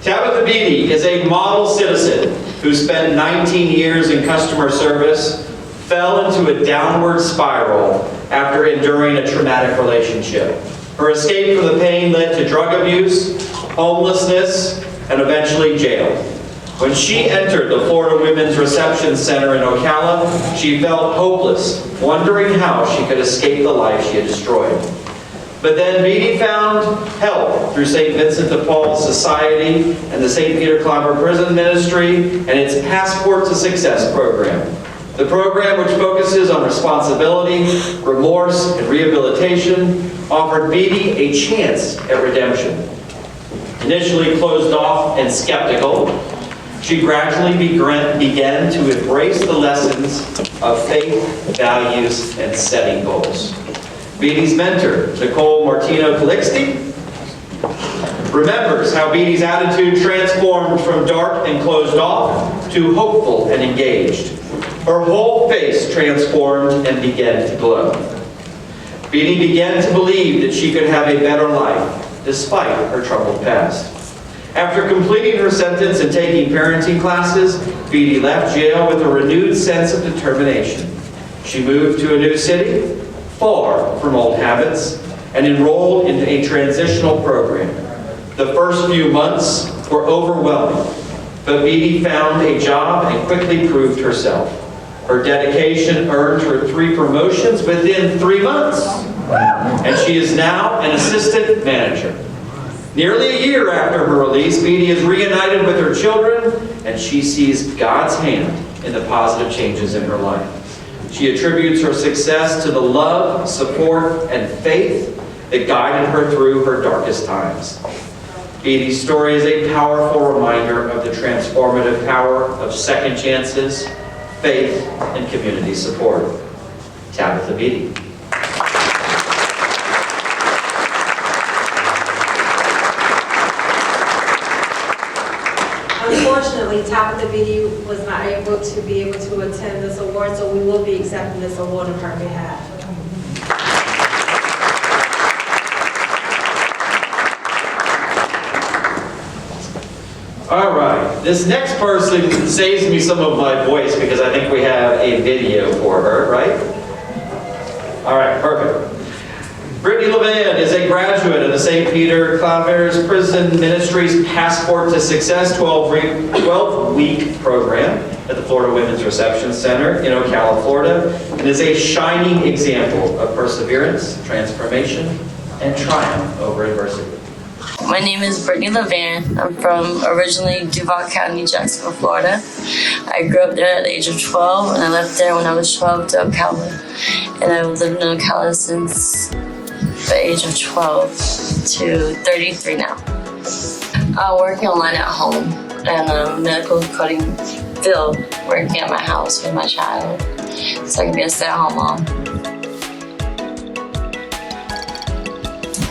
Tabitha Beatty is a model citizen who spent 19 years in customer service, fell into a downward spiral after enduring a traumatic relationship. Her escape from the pain led to drug abuse, homelessness, and eventually jail. When she entered the Florida Women's Reception Center in Ocala, she felt hopeless, wondering how she could escape the life she had destroyed. But then Beatty found help through St. Vincent de Paul's Society and the St. Peter Claver Prison Ministry and its Passport to Success program. The program, which focuses on responsibility, remorse, and rehabilitation, offered Beatty a chance at redemption. Initially closed off and skeptical, she gradually began to embrace the lessons of faith, values, and setting goals. Beatty's mentor, Nicole Martino Calixte, remembers how Beatty's attitude transformed from dark and closed off to hopeful and engaged. Her whole face transformed and began to glow. Beatty began to believe that she could have a better life despite her troubled past. After completing her sentence and taking parenting classes, Beatty left jail with a renewed sense of determination. She moved to a new city, far from old habits, and enrolled in a transitional program. The first few months were overwhelming, but Beatty found a job and quickly proved herself. Her dedication earned her 3 promotions within 3 months, and she is now an assistant manager. Nearly a year after her release, Beatty is reunited with her children, and she sees God's hand in the positive changes in her life. She attributes her success to the love, support, and faith that guided her through her darkest times. Beatty's story is a powerful reminder of the transformative power of second chances, faith, and community support. Tabitha Beatty. Unfortunately, Tabitha Beatty was not able to attend this award, so we will be accepting this award on her behalf. All right, this next person saves me some of my voice because I think we have a video for her, right? All right, perfect. Brittany Levan is a graduate of the St. Peter Claver Prison Ministry's Passport to Success 12-week program at the Florida Women's Reception Center in Ocala, Florida, and is a shining example of perseverance, transformation, and triumph over adversity. My name is Brittany Levan. I'm from originally Duval County, Jacksonville, Florida. I grew up there at the age of 12, and I left there when I was 12 to Ocala. And I've lived in Ocala since the age of 12 to 33 now. I work online at home in a medical coding field, working at my house with my child, so I can be a stay-at-home mom.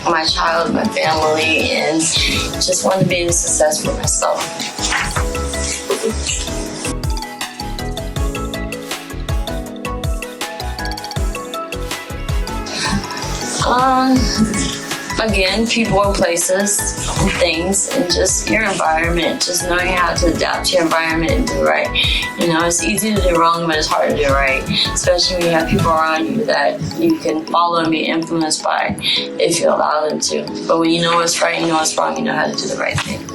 My child, my family, and just want to be a success for myself. Again, people and places and things, and just your environment, just knowing how to adapt to your environment and do right. You know, it's easy to do wrong, but it's hard to do right, especially when you have people around you that you can follow and be influenced by if you allow them to. But when you know what's right, you know what's wrong, you know how to do the right thing.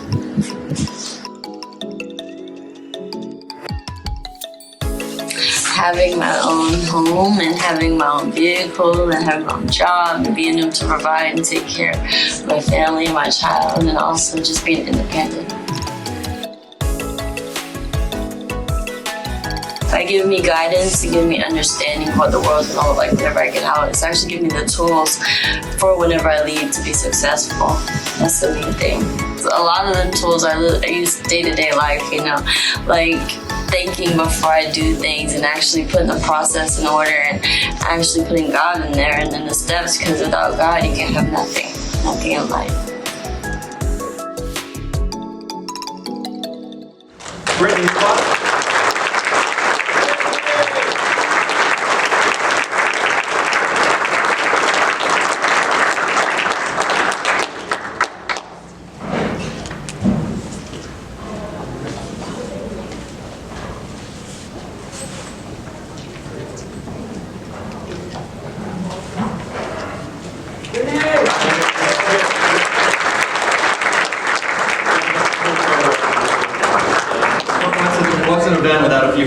Having my own home and having my own vehicle and having my own job and being able to provide and take care of my family and my child, and also just being independent. It gives me guidance, it gives me understanding of what the world's gonna look like whenever I get out. It's actually giving me the tools for whenever I leave to be successful. That's the main thing. So a lot of the tools I use day-to-day life, you know, like thinking before I do things and actually putting the process in order and actually putting God in there and then the steps, because without God you can have nothing in life. Brittany,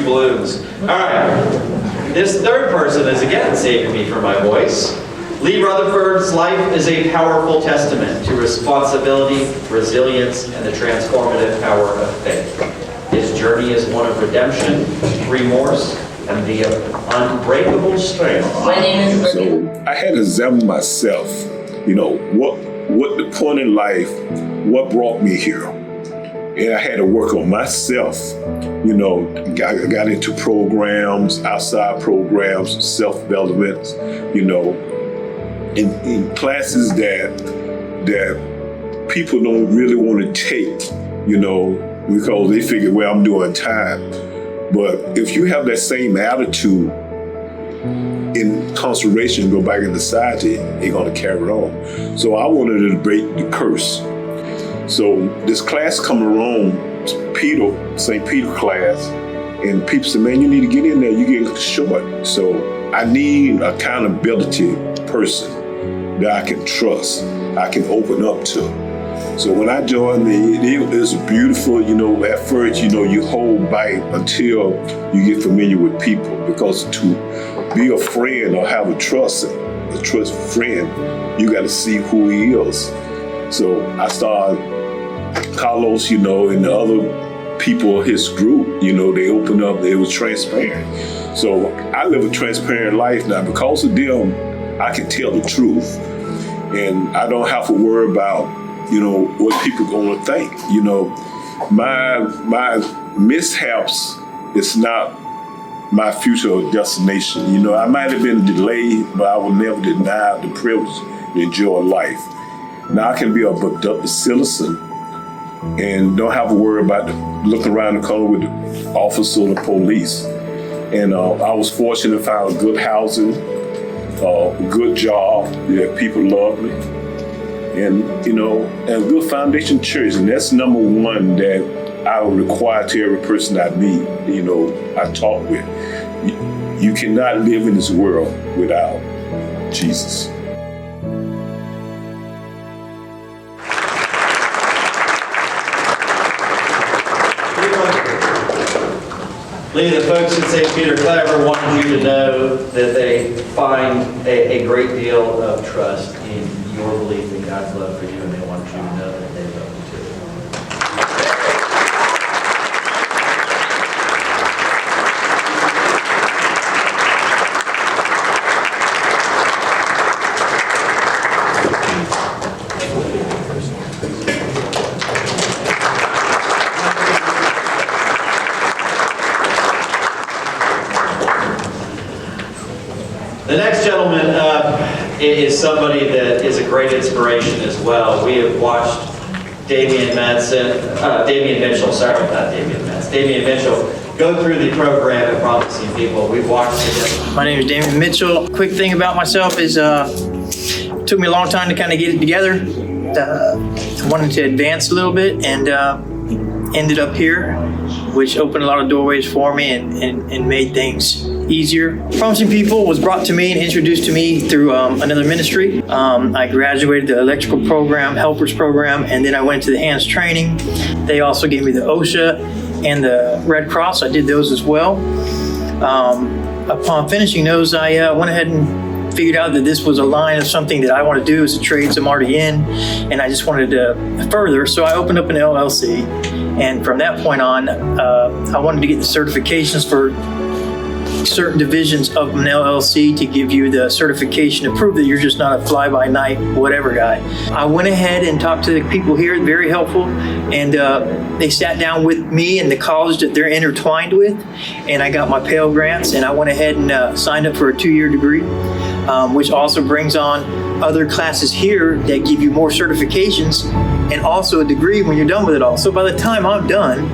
balloons. All right. This third person is again saving me from my voice. Lee Rutherford's life is a powerful testament to responsibility, resilience, and the transformative power of faith. His journey is one of redemption, remorse, and the unbreakable strength. My name is So I had to examine myself, what the point in life, what brought me here. And I had to work on myself, I got into programs, outside programs, self-development, in classes that people don't really want to take, because they figure, well, I'm doing time. But if you have that same attitude in conservation, go back in society, you're going to carry it on. So I wanted to break the curse. So this class come around, St. Peter class, and people say, man, you need to get in there, you're getting short. So I need an accountability person that I can trust, I can open up to. So when I joined, it was beautiful, at first, you hold back until you get familiar with people, because to be a friend or have a trust friend, you got to see who he is. So I started, Carlos, and the other people, his group, they opened up, they was transparent. So I live a transparent life now. Because of them, I can tell the truth. And I don't have to worry about, what people gonna think. My mishaps is not my future destination. I might have been delayed, but I will never deny the privilege to enjoy life. Now I can be a productive citizen and don't have to worry about looking around the corner with the officer or the police. And I was fortunate to find a good housing, a good job, people love me. And, and a good foundation church. And that's number one that I would require to every person I meet, I talk with. You cannot live in this world without Jesus. Lee, the folks at St. Peter Claver wanted you to know that they find a great deal of trust in your belief in God's love for you, and they want you to know that they love you too. The next gentleman is somebody that is a great inspiration as well. We have watched Damian Mitchell go through the program at Promising People. We've watched it. My name is Damian Mitchell. Quick thing about myself is it took me a long time to kind of get it together. I wanted to advance a little bit and ended up here, which opened a lot of doorways for me and made things easier. Promising People was brought to me and introduced to me through another ministry. I graduated the electrical program, helpers program, and then I went to the hands training. They also gave me the OSHA and the Red Cross. I did those as well. Upon finishing those, I went ahead and figured out that this was a line of something that I want to do as a trade, so I'm already in, and I just wanted to further. So I opened up an LLC, and from that point on, I wanted to get the certifications for certain divisions of an LLC to give you the certification to prove that you're just not a fly-by-night whatever guy. I went ahead and talked to the people here, very helpful, and they sat down with me and the college that they're intertwined with, and I got my Pell Grants, and I went ahead and signed up for a 2-year degree, which also brings on other classes here that give you more certifications and also a degree when you're done with it all. So by the time I'm done,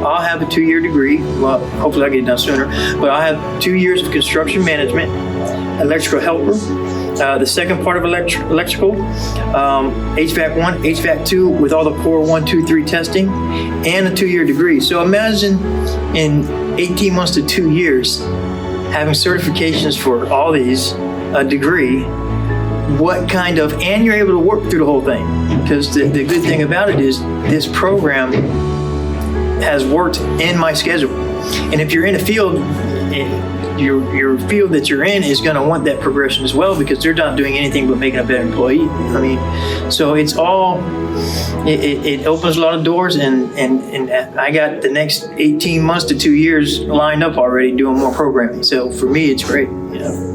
I'll have a 2-year degree. Well, hopefully I get it done sooner, but I'll have 2 years of construction management, electrical helper, the second part of electrical, HVAC 1, HVAC 2 with all the core 1, 2, 3 testing, and a 2-year degree. So imagine in 18 months to 2 years, having certifications for all these, a degree, and you're able to work through the whole thing. Because the good thing about it is this program has worked in my schedule. And if you're in a field, your field that you're in is going to want that progression as well, because they're not doing anything but making a better employee. I mean, so it's all, it opens a lot of doors, and I got the next 18 months to 2 years lined up already doing more programming. So for me, it's great, you know.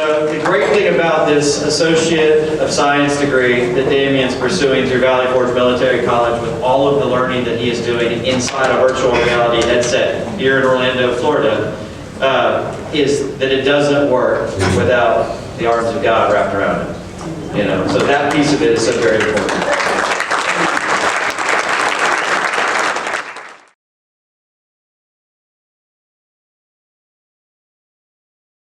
The great thing about this Associate of Science degree that Damien's pursuing through Valley Forge Military College, with all of the learning that he is doing inside a virtual reality headset here in Orlando, Florida, is that it doesn't work without the arms of God wrapped around it. You know, so that piece of it is so very important.